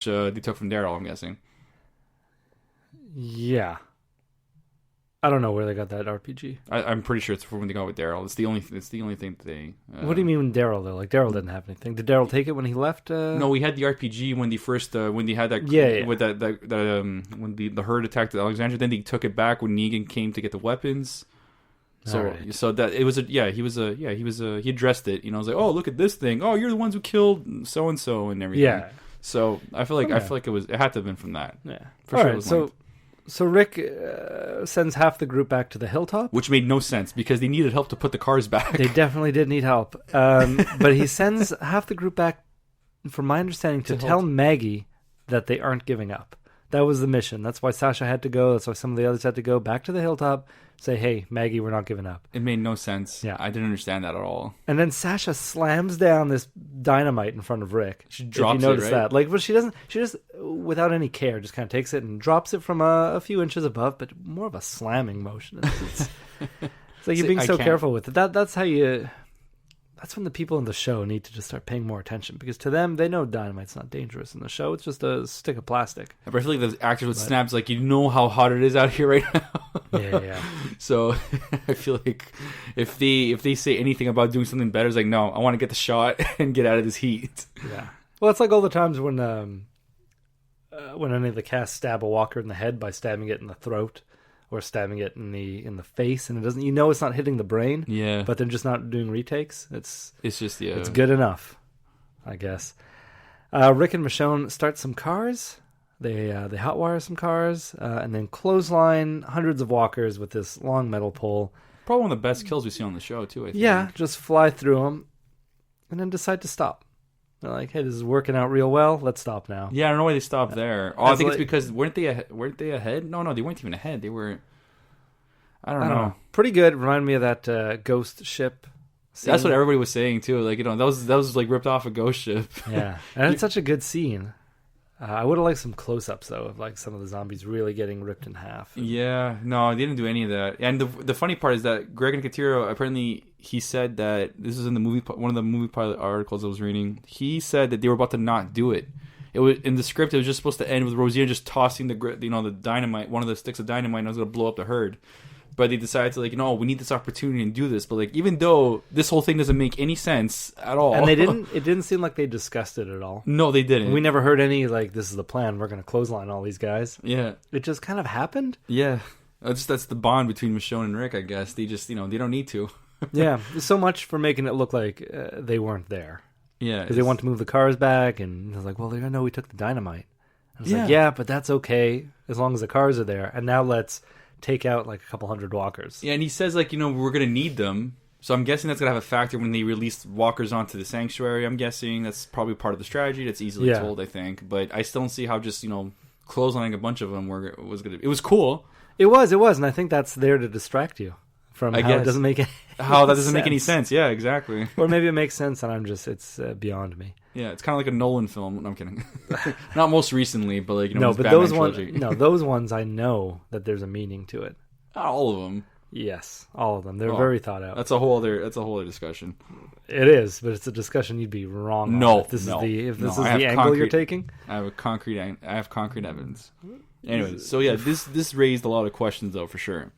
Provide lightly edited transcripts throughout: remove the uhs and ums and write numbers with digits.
they took from Daryl, I'm guessing. Yeah. I don't know where they got that RPG. I'm pretty sure it's from when they got with Daryl. It's the only thing that they. What do you mean Daryl though? Like Daryl didn't have anything. Did Daryl take it when he left? No, we had the RPG when they first when they had that with that when the herd attacked Alexandria. Then they took it back when Negan came to get the weapons. So so that it was he addressed it. You know, I was like, oh, look at this thing. Oh, you're the ones who killed so and so and everything. Yeah. So I feel like it had to have been from that. Yeah. For All sure. Right, so Rick sends half the group back to the hilltop. Which made no sense because they needed help to put the cars back. They definitely did need help. But he sends half the group back, from my understanding, to tell Maggie that they aren't giving up. That was the mission. That's why Sasha had to go. That's why some of the others had to go back to the hilltop, say, hey, Maggie, we're not giving up. It made no sense. Yeah. I didn't understand that at all. And then Sasha slams down this dynamite in front of Rick. She drops if you notice it, right? that. Like, but she just, without any care, just kind of takes it and drops it from a few inches above, but more of a slamming motion. It's like you're being so careful with it. That's how you... That's when the people in the show need to just start paying more attention, because to them, they know dynamite's not dangerous in the show. It's just a stick of plastic. But I feel like the actors would snap, like, you know how hot it is out here right now. Yeah. So I feel like if they say anything about doing something better, it's like, no, I want to get the shot and get out of this heat. Yeah. Well, it's like all the times when any of the cast stab a walker in the head by stabbing it in the throat, or stabbing it in the face, and it doesn't. You know, it's not hitting the brain. Yeah. But they're just not doing retakes. It's just It's good enough, I guess. Rick and Michonne start some cars. They hotwire some cars, and then clothesline hundreds of walkers with this long metal pole. Probably one of the best kills we've seen on the show too. I think. Yeah, just fly through them, and then decide to stop. They're like, "Hey, this is working out real well. Let's stop now." Yeah, I don't know why they stopped there. Oh, I think it's because weren't they ahead? No, they weren't even ahead. They were. I don't know. Pretty good. Remind me of that ghost ship scene. That's what everybody was saying too. Like, you know, that was like ripped off a ghost ship. Yeah, and it's such a good scene. I would have liked some close-ups though, of like some of the zombies really getting ripped in half. Yeah, no, they didn't do any of that. And the funny part is that Greg Nicotero, apparently he said that this is in the movie, one of the movie pilot articles I was reading. He said that they were about to not do it. It was in the script. It was just supposed to end with Rosita just tossing the dynamite, one of the sticks of dynamite, and it was going to blow up the herd. But they decided to, like, we need this opportunity and do this. But, like, even though this whole thing doesn't make any sense at all. And it didn't seem like they discussed it at all. No, they didn't. We never heard any, like, this is the plan, we're going to clothesline all these guys. Yeah. It just kind of happened. Yeah. That's the bond between Michonne and Rick, I guess. They just, they don't need to. Yeah. So much for making it look like they weren't there. Yeah. Because they want to move the cars back, and it's like, well, they're going to know we took the dynamite. And it's like, yeah, but that's okay, as long as the cars are there. And now let's take out like a couple hundred walkers. Yeah, and he says, like, we're going to need them. So I'm guessing that's going to have a factor when they release walkers onto the sanctuary. I'm guessing that's probably part of the strategy. That's easily told, I think. But I still don't see how just, clotheslining a bunch of them was going to... It was cool. It was. And I think that's there to distract you from how it doesn't make any sense. Yeah, exactly. Or maybe it makes sense and it's beyond me. Yeah, it's kind of like a Nolan film. No, I'm kidding. Not most recently, but like, no, but those ones, those ones I know that there's a meaning to it. Not all of them. Yes, all of them. They're very thought out. That's a whole other discussion. It is, but it's a discussion you'd be wrong on. No, if this is the angle you're taking. I have concrete evidence. Anyways, so yeah, this raised a lot of questions though, for sure.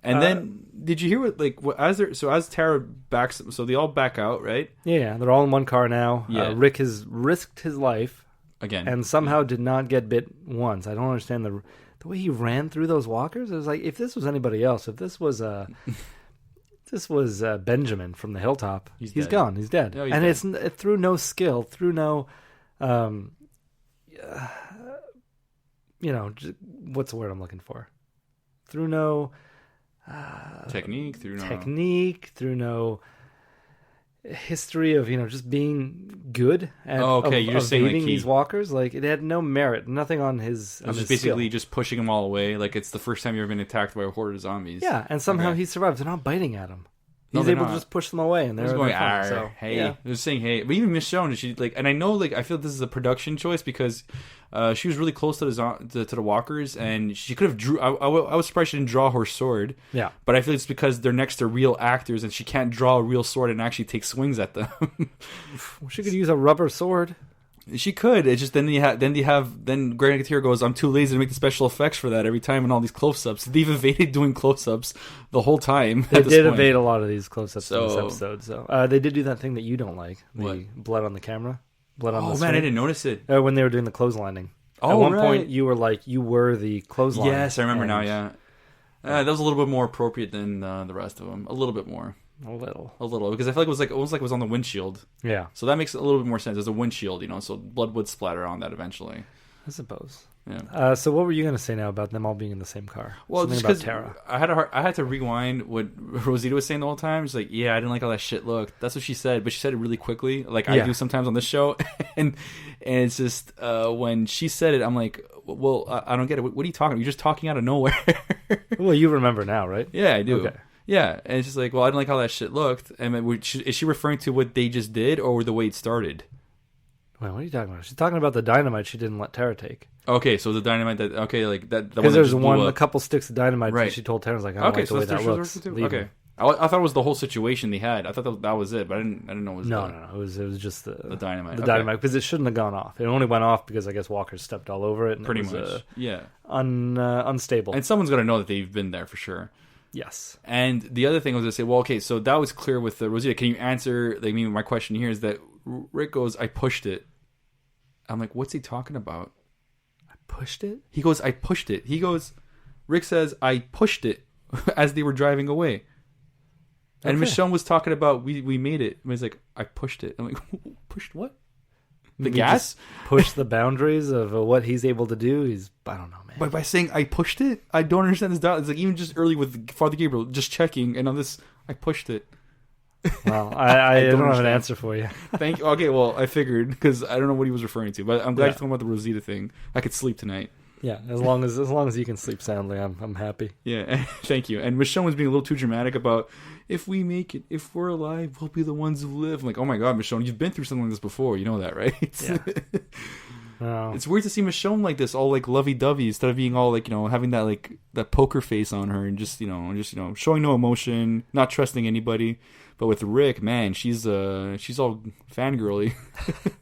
And then, did you hear as Tara backs, so they all back out, right? Yeah, they're all in one car now. Yeah. Rick has risked his life again, and somehow did not get bit once. I don't understand the way he ran through those walkers. It was like, if this was anybody else, if this was Benjamin from the hilltop, he's gone. He's dead. Oh, and dead. It's through no skill, through no, what's the word I'm looking for? Through no. Technique, through no history of just being good at you're just saying, evading these walkers. Like, it had no merit, nothing on his. It was just basically just pushing them all away. Like, it's the first time you've ever been attacked by a horde of zombies. Yeah, and somehow he survived. They're not biting at him. He's able to just push them away, and they're going, so, hey. Yeah. They're saying, hey. But even Michonne, she and I know, I feel this is a production choice because she was really close to the walkers, and she could have drew. I was surprised she didn't draw her sword. Yeah. But I feel it's because they're next to real actors, and she can't draw a real sword and actually take swings at them. She could use a rubber sword. She could. It's just then Greg Nicotero goes, I'm too lazy to make the special effects for that every time and all these close-ups. They've evaded doing close-ups the whole time. They did evade a lot of these close-ups in this episode. So they did do that thing that you don't like. The blood on the camera. Blood on the screen. Man, I didn't notice it. When they were doing the clotheslining. At one point, you were like, you were the clothesline. Yes, I remember now, yeah. That was a little bit more appropriate than the rest of them. A little bit more. A little, because I feel like it was on the windshield. Yeah. So that makes a little bit more sense. There's a windshield, so blood would splatter on that eventually. I suppose. Yeah. So what were you going to say now about them all being in the same car? Well, something just about Tara. I had to rewind what Rosita was saying the whole time. She's like, "Yeah, I didn't like how that shit looked." That's what she said, but she said it really quickly, like I do sometimes on this show. and it's just when she said it, I'm like, "Well, I don't get it. What are you talking about? You're just talking out of nowhere." Well, you remember now, right? Yeah, I do. Okay. Yeah, and it's just like, well, I didn't like how that shit looked. And is she referring to what they just did or the way it started? Well, what are you talking about? She's talking about the dynamite she didn't let Tara take. Okay, so the dynamite that because there's a couple sticks of dynamite that she told Tara, like, I don't like the way that looks. Okay, I thought it was the whole situation they had. I thought that was it, but I didn't know it was. No. It was just the dynamite. The dynamite, because it shouldn't have gone off. It only went off because I guess Walker stepped all over it. And pretty it was, much, yeah, unstable. And someone's gonna know that they've been there for sure. Yes. And the other thing was to say, well, okay, so that was clear with Rosita. Can you answer? Like, my question here is that Rick goes, "I pushed it." I'm like, what's he talking about? I pushed it? He goes, "I pushed it." He goes, Rick says, "I pushed it," as they were driving away. And Michonne was talking about, we made it. And he's like, "I pushed it." I'm like, pushed what? The gas? Push the boundaries of what he's able to do. I don't know, man. But by saying "I pushed it," I don't understand this dialogue. It's like even just early with Father Gabriel, just checking, and on this, "I pushed it." Well, I don't have an answer for you. Thank you. Okay, well, I figured because I don't know what he was referring to, but I'm glad you're talking about the Rosita thing. I could sleep tonight. Yeah, as long as you can sleep soundly, I'm happy. Yeah, thank you. And Michonne was being a little too dramatic about, if we make it, if we're alive, we'll be the ones who live. I'm like, oh my god, Michonne, you've been through something like this before. You know that, right? Yeah. It's weird to see Michonne like this, all like lovey-dovey, instead of being all like, having that like that poker face on her and just showing no emotion, not trusting anybody. But with Rick, man, she's all fangirly.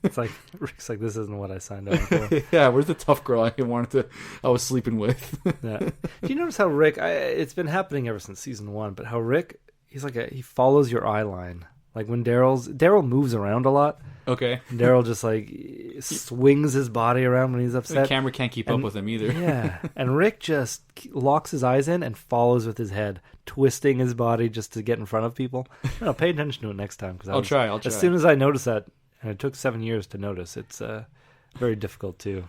It's like Rick's like, this isn't what I signed up for. Yeah, where's the tough girl I was sleeping with? Yeah. Do you notice how Rick? It's been happening ever since season 1. But how Rick, he's like he follows your eye line. Like when Daryl moves around a lot. Okay. Daryl just like swings his body around when he's upset. The camera can't keep up with him either. Yeah. And Rick just locks his eyes in and follows with his head, twisting his body just to get in front of people. No, pay attention to it next time. I'll try. As soon as I notice that, and it took 7 years to notice, it's very difficult to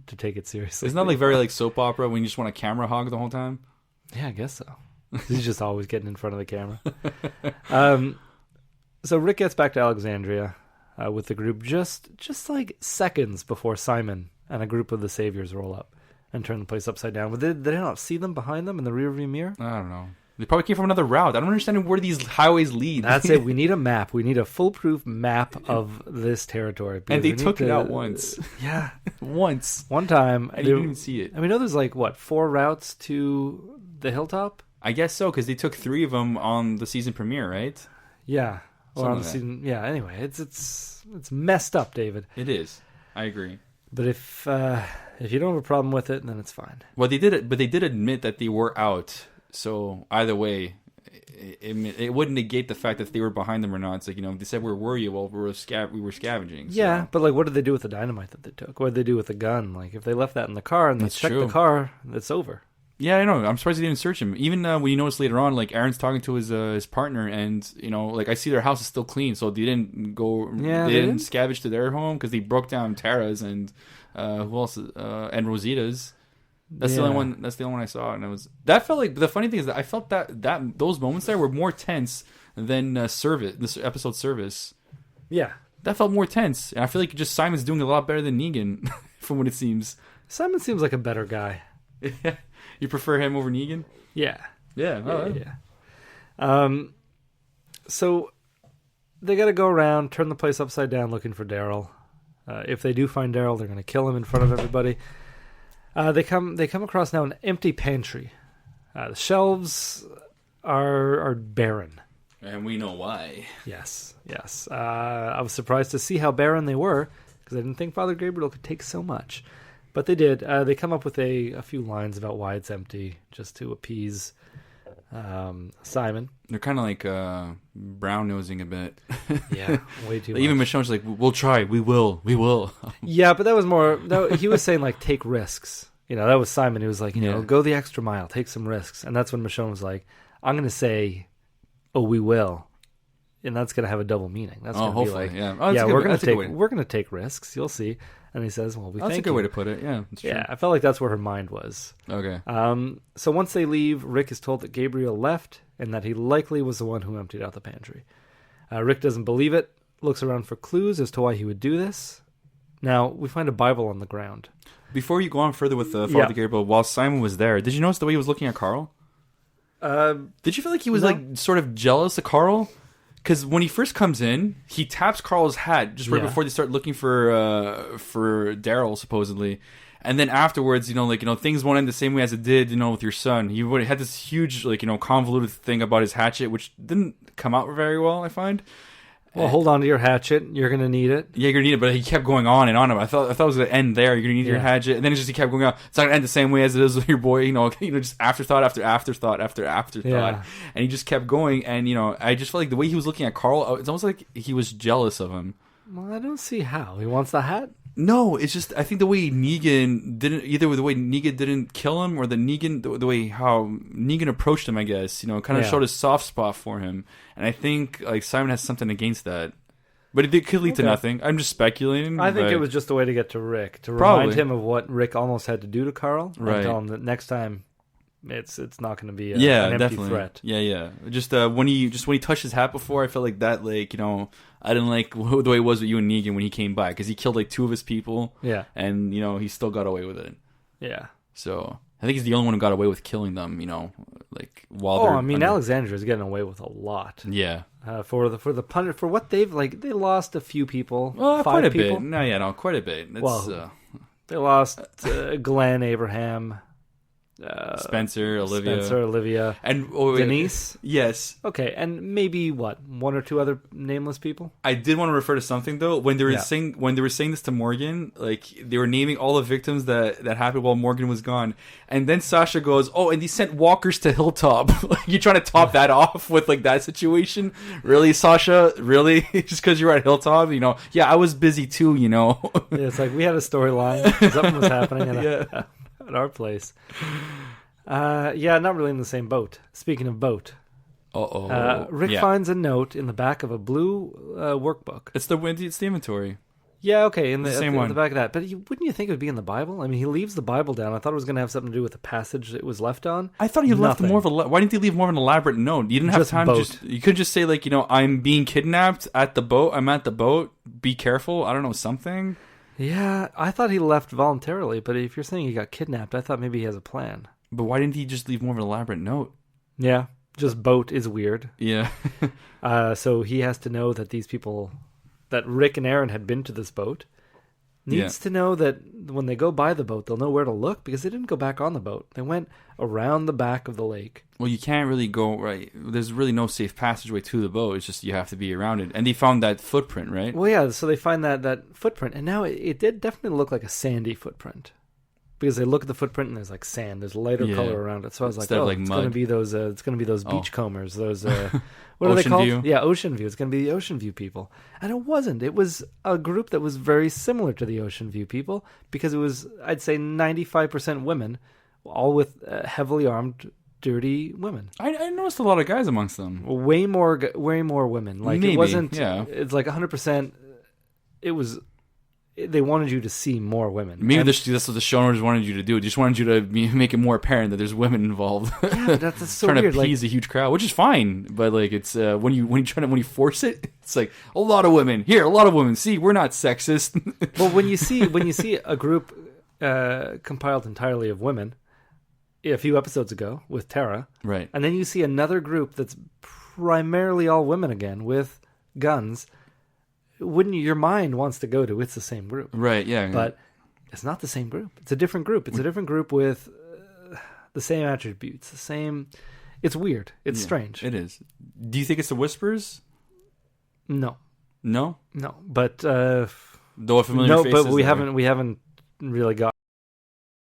take it seriously. Isn't that like very like soap opera when you just want a camera hog the whole time? Yeah, I guess so. He's just always getting in front of the camera. So Rick gets back to Alexandria with the group just like seconds before Simon and a group of the Saviors roll up and turn the place upside down. But did they not see them behind them in the rearview mirror? I don't know. They probably came from another route. I don't understand where these highways lead. That's it. We need a map. We need a foolproof map of this territory. And they took it out once. Yeah. Once. One time. And you didn't even see it. I mean, there's like, 4 routes to the hilltop? I guess so, because they took 3 of them on the season premiere, right? Yeah. Or on the season. Yeah, anyway. It's messed up, David. It is. I agree. But if you don't have a problem with it, then it's fine. Well, they did it, but they did admit that they were out. So either way, it wouldn't negate the fact that if they were behind them or not. It's like, they said, where were you? Well, we were scavenging. So. Yeah, but like, what did they do with the dynamite that they took? What did they do with the gun? Like, if they left that in the car and they checked the car, it's over. Yeah, I know. I'm surprised they didn't search him. Even when you notice later on, like Aaron's talking to his partner, and like I see their house is still clean, so they didn't go. Yeah, they didn't scavenge to their home because they broke down Tara's and who else? And Rosita's. That's the only one. That's the only one I saw, and it was that felt like. The funny thing is that I felt that those moments there were more tense than this episode service. Yeah, that felt more tense, and I feel like just Simon's doing a lot better than Negan, from what it seems. Simon seems like a better guy. You prefer him over Negan? Yeah. Yeah. Yeah. So they got to go around, turn the place upside down, looking for Daryl. If they do find Daryl, they're going to kill him in front of everybody. They come across now an empty pantry. The shelves are barren, and we know why. Yes. I was surprised to see how barren they were, because I didn't think Father Gabriel could take so much. But they did. They come up with a few lines about why it's empty, just to appease Simon. They're kind of like brown-nosing a bit. Yeah, way too much. Even Michonne's like, we'll try. We will. Yeah, but that was more... he was saying, like, take risks. You know, that was Simon who was like, you know, go the extra mile, take some risks. And that's when Michonne was like, I'm going to say, oh, we will. And that's going to have a double meaning. That's going to be like, we're going to take risks. You'll see. And he says, well, that's a good way to put it. Yeah, that's true. Yeah, I felt like that's where her mind was. Okay. So once they leave, Rick is told that Gabriel left and that he likely was the one who emptied out the pantry. Rick doesn't believe it, looks around for clues as to why he would do this. Now, we find a Bible on the ground. Before you go on further with Father Gabriel, while Simon was there, did you notice the way he was looking at Carl? Did you feel like he was like sort of jealous of Carl? Because when he first comes in, he taps Carl's hat just right before they start looking for Daryl, supposedly. And then afterwards, things won't end the same way as it did, with your son. He had this huge, convoluted thing about his hatchet, which didn't come out very well, I find. Well, hold on to your hatchet. You're going to need it. Yeah, you're going to need it, but he kept going on and on. I thought it was going to end there. You're going to need your hatchet. And then he kept going on. It's not going to end the same way as it is with your boy, just afterthought after afterthought after afterthought. Yeah. And he just kept going. And, I just felt like the way he was looking at Carl, it's almost like he was jealous of him. Well, I don't see how. He wants the hat? No, it's just, I think the way Negan didn't, either the way Negan didn't kill him or the way how Negan approached him, I guess, kind of showed a soft spot for him. And I think, Simon has something against that. But it could lead to nothing. I'm just speculating. I think it was just a way to get to Rick, to remind him of what Rick almost had to do to Carl. Right. And tell him that next time it's not going to be an empty threat. Yeah. Just when he touched his hat before, I felt like that, I didn't like the way it was with you and Negan when he came by, because he killed two of his people. Yeah. And, he still got away with it. Yeah. So I think he's the only one who got away with killing them, while they're... Oh, I mean, Alexandra's getting away with a lot. Yeah. For what they've, they lost a few people. Quite a people. bit. No, quite a bit. They lost Glenn, Abraham... Spencer, Olivia, and Denise. Yes. Okay, and maybe one or two other nameless people. I did want to refer to something though. When they were saying this to Morgan, they were naming all the victims that happened while Morgan was gone, and then Sasha goes, "Oh, and they sent walkers to Hilltop." You're trying to top that off with that situation? Really, Sasha? Really? Just because you're at Hilltop? Yeah, I was busy too. Yeah, it's like we had a storyline. Something was happening. At our place. Not really in the same boat. Speaking of boat. Rick finds a note in the back of a blue workbook. It's the inventory. Yeah, okay, in the same one. In the back of that. But wouldn't you think it would be in the Bible? I mean, he leaves the Bible down. I thought it was going to have something to do with the passage it was left on. I thought he left more of a... Why didn't he leave more of an elaborate note? You didn't have time to you could just say, I'm being kidnapped at the boat. I'm at the boat. Be careful. I don't know, something... Yeah, I thought he left voluntarily, but if you're saying he got kidnapped, I thought maybe he has a plan. But why didn't he just leave more of an elaborate note? Yeah, just boat is weird. Yeah. So he has to know that these people, that Rick and Aaron had been to this boat. Needs to know that when they go by the boat, they'll know where to look, because they didn't go back on the boat. They went around the back of the lake. Well, you can't really go right. There's really no safe passageway to the boat. It's just you have to be around it. And they found that footprint, right? Well, yeah. So they find that footprint, and now it did definitely look like a sandy footprint, because they look at the footprint and there's sand. There's lighter color around it. So I was Instead it's going to be those. It's going to be those beachcombers. Those. What are they called? View? Yeah, Ocean View. It's going to be the Ocean View people. And it wasn't. It was a group that was very similar to the Ocean View people, because it was, I'd say, 95% women, all with heavily armed, dirty women. I noticed a lot of guys amongst them. Way more women. Maybe, it wasn't. Yeah. It's 100%. It was. They wanted you to see more women. Maybe that's what the showrunners wanted you to do. They just wanted you to make it more apparent that there's women involved. Yeah, that's so trying weird. To appease a huge crowd, which is fine. But it's when you force it, it's a lot of women here, a lot of women. See, we're not sexist. Well, when you see a group compiled entirely of women, a few episodes ago with Tara, right, and then you see another group that's primarily all women again with guns. Wouldn't your mind wants to go to it's the same group, right? Yeah, but it's not the same group. It's a different group. It's a different group with the same attributes, the same. It's weird. It's strange. It is. Do you think it's the Whispers? No. No. But Though a familiar No, face but is we there. haven't really got